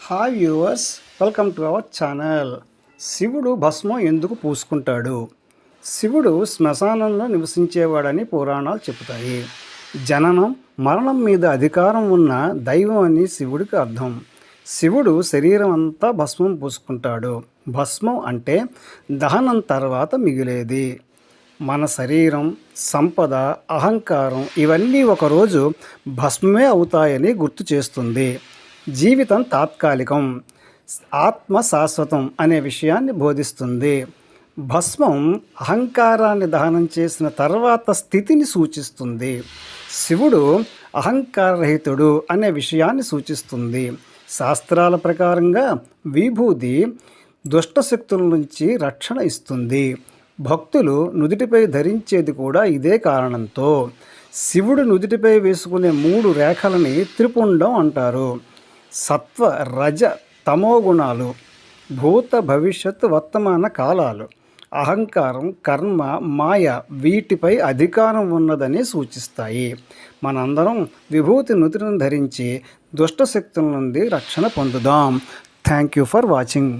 Hi viewers, welcome to our channel. శివుడు భస్మం ఎందుకు పూసుకుంటాడు? శివుడు శ్మశానంలో నివసించేవాడని పురాణాలు చెబుతాయి. జననం మరణం మీద అధికారం ఉన్న దైవం అని శివుడికి అర్థం. శివుడు శరీరం అంతా భస్మం పూసుకుంటాడు. భస్మం అంటే దహనం తర్వాత మిగిలేది. మన శరీరం, సంపద, అహంకారం ఇవన్నీ ఒకరోజు భస్మమే అవుతాయని గుర్తు చేస్తుంది. జీవితం తాత్కాలికం, ఆత్మ శాశ్వతం అనే విషయాన్ని బోధిస్తుంది. భస్మం అహంకారాన్ని దహనం చేసిన తర్వాత స్థితిని సూచిస్తుంది. శివుడు అహంకారరహితుడు అనే విషయాన్ని సూచిస్తుంది. శాస్త్రాల ప్రకారంగా విభూది దుష్టశక్తుల నుంచి రక్షణ ఇస్తుంది. భక్తులు నుదుటిపై ధరించేది కూడా ఇదే కారణంతో. శివుడు నుదుటిపై వేసుకునే 3 రేఖలని త్రిపుండం అంటారు. సత్వ, రజ, తమో గుణాలు, భూత, భవిష్యత్, వర్తమాన కాలాలు, అహంకారం, కర్మ, మాయ వీటిపై అధికారం ఉన్నదని సూచిస్తాయి. మనందరం విభూతి నుదుటిని ధరించి దుష్టశక్తుల నుండి రక్షణ పొందుదాం. Thank you for watching.